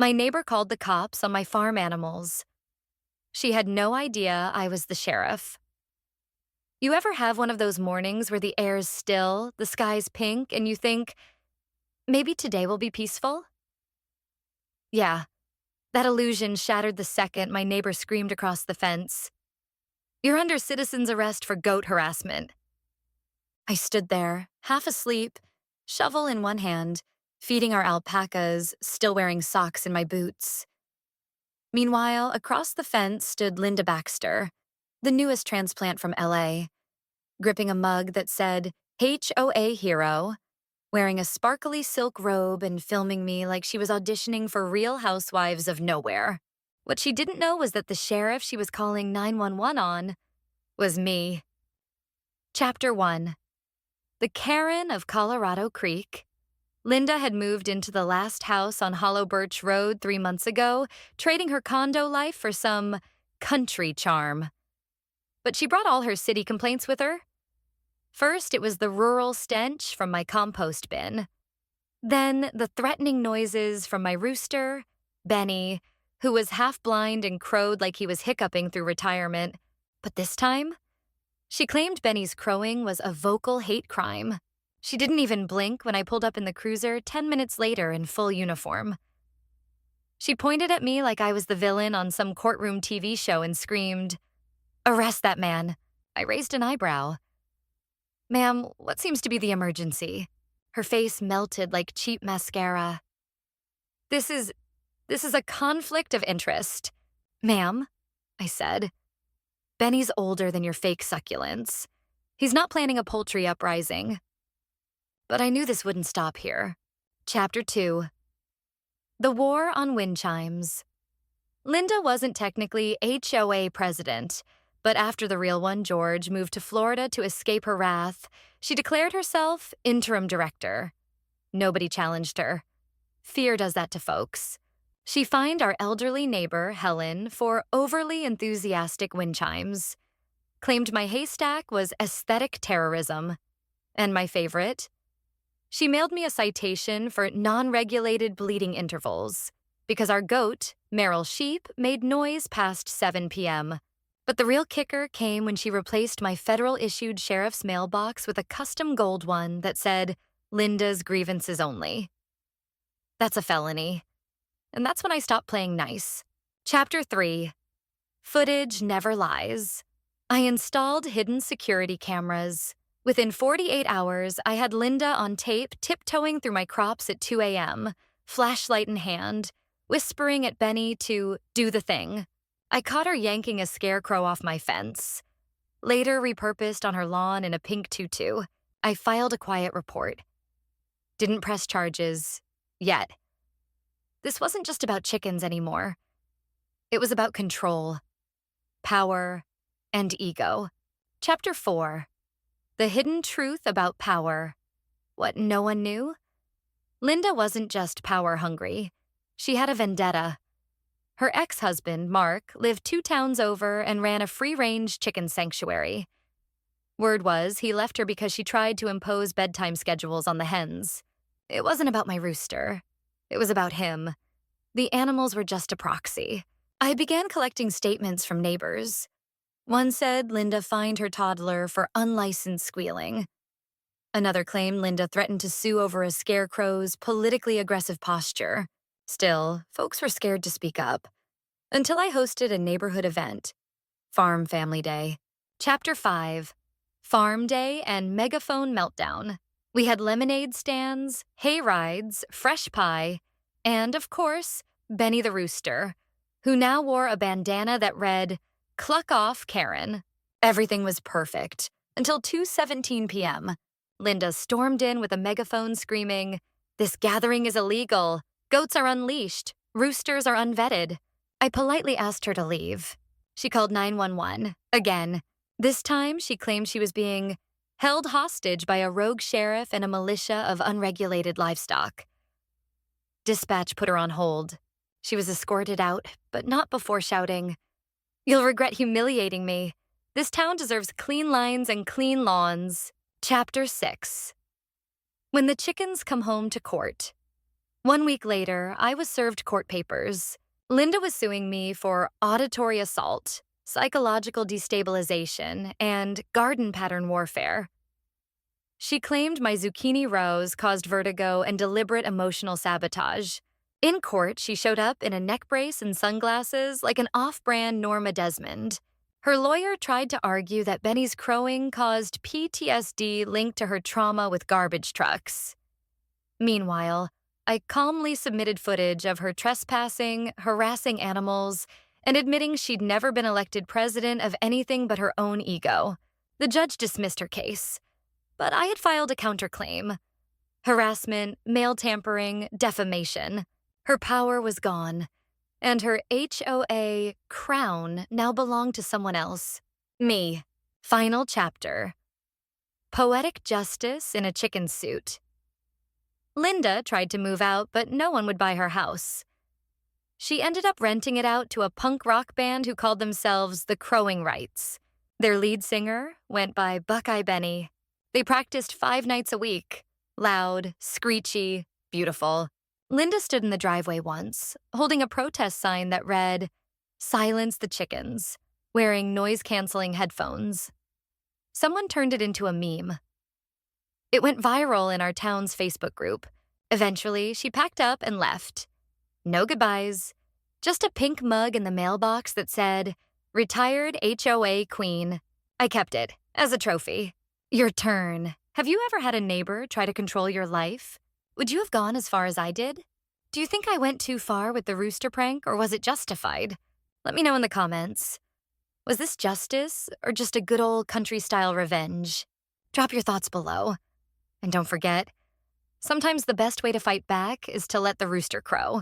My neighbor called the cops on my farm animals. She had no idea I was the sheriff. You ever have one of those mornings where the air's still, the sky's pink, and you think, maybe today will be peaceful? Yeah, that illusion shattered the second my neighbor screamed across the fence, "You're under citizen's arrest for goat harassment." I stood there, half asleep, shovel in one hand, feeding our alpacas, still wearing socks in my boots. Meanwhile, across the fence stood Linda Baxter, the newest transplant from LA, gripping a mug that said HOA hero, wearing a sparkly silk robe and filming me like she was auditioning for Real Housewives of Nowhere. What she didn't know was that the sheriff she was calling 911 on was me. Chapter 1. The Karen of Colorado Creek. Linda had moved into the last house on Hollow Birch Road 3 months ago, trading her condo life for some country charm. But she brought all her city complaints with her. First, it was the rural stench from my compost bin. Then, the threatening noises from my rooster, Benny, who was half blind and crowed like he was hiccuping through retirement. But this time, she claimed Benny's crowing was a vocal hate crime. She didn't even blink when I pulled up in the cruiser 10 minutes later in full uniform. She pointed at me like I was the villain on some courtroom TV show and screamed, "Arrest that man." I raised an eyebrow. "Ma'am, what seems to be the emergency?" Her face melted like cheap mascara. This is a conflict of interest. "Ma'am," I said. "Benny's older than your fake succulents. He's not planning a poultry uprising." But I knew this wouldn't stop here. Chapter 2. The War on Wind Chimes. Linda wasn't technically HOA president, but after the real one, George, moved to Florida to escape her wrath, she declared herself interim director. Nobody challenged her. Fear does that to folks. She fined our elderly neighbor, Helen, for overly enthusiastic wind chimes, claimed my haystack was aesthetic terrorism, and my favorite, she mailed me a citation for non-regulated bleeding intervals because our goat, Merrill Sheep, made noise past 7 p.m. But the real kicker came when she replaced my federal-issued sheriff's mailbox with a custom gold one that said, "Linda's grievances only." That's a felony. And that's when I stopped playing nice. Chapter 3. Footage never lies. I installed hidden security cameras. Within 48 hours, I had Linda on tape tiptoeing through my crops at 2 a.m., flashlight in hand, whispering at Benny to do the thing. I caught her yanking a scarecrow off my fence. Later repurposed on her lawn in a pink tutu, I filed a quiet report. Didn't press charges. Yet. This wasn't just about chickens anymore. It was about control, power, and ego. Chapter 4. The hidden truth about power. What no one knew? Linda wasn't just power-hungry. She had a vendetta. Her ex-husband, Mark, lived 2 towns over and ran a free-range chicken sanctuary. Word was he left her because she tried to impose bedtime schedules on the hens. It wasn't about my rooster. It was about him. The animals were just a proxy. I began collecting statements from neighbors. One said Linda fined her toddler for unlicensed squealing. Another claimed Linda threatened to sue over a scarecrow's politically aggressive posture. Still, folks were scared to speak up. Until I hosted a neighborhood event, Farm Family Day. Chapter 5. Farm Day and Megaphone Meltdown. We had lemonade stands, hay rides, fresh pie, and, of course, Benny the Rooster, who now wore a bandana that read, "Cluck off, Karen." Everything was perfect, until 2:17 p.m. Linda stormed in with a megaphone screaming, "This gathering is illegal. Goats are unleashed. Roosters are unvetted." I politely asked her to leave. She called 911. Again. This time, she claimed she was being held hostage by a rogue sheriff and a militia of unregulated livestock. Dispatch put her on hold. She was escorted out, but not before shouting, "You'll regret humiliating me. This town deserves clean lines and clean lawns." Chapter 6. When the chickens come home to court. One week later, I was served court papers. Linda was suing me for auditory assault, psychological destabilization, and garden pattern warfare. She claimed my zucchini rows caused vertigo and deliberate emotional sabotage. In court, she showed up in a neck brace and sunglasses like an off-brand Norma Desmond. Her lawyer tried to argue that Benny's crowing caused PTSD linked to her trauma with garbage trucks. Meanwhile, I calmly submitted footage of her trespassing, harassing animals, and admitting she'd never been elected president of anything but her own ego. The judge dismissed her case, but I had filed a counterclaim. Harassment, mail tampering, defamation. Her power was gone, and her HOA crown now belonged to someone else. Me. Final chapter. Poetic justice in a chicken suit. Linda tried to move out, but no one would buy her house. She ended up renting it out to a punk rock band who called themselves the Crowing Rights. Their lead singer went by Buckeye Benny. They practiced 5 nights a week. Loud, screechy, beautiful. Linda stood in the driveway once, holding a protest sign that read, "Silence the chickens," wearing noise-canceling headphones. Someone turned it into a meme. It went viral in our town's Facebook group. Eventually, she packed up and left. No goodbyes. Just a pink mug in the mailbox that said, "Retired HOA Queen." I kept it, as a trophy. Your turn. Have you ever had a neighbor try to control your life? Would you have gone as far as I did? Do you think I went too far with the rooster prank, or was it justified? Let me know in the comments. Was this justice, or just a good old country-style revenge? Drop your thoughts below. And don't forget, sometimes the best way to fight back is to let the rooster crow.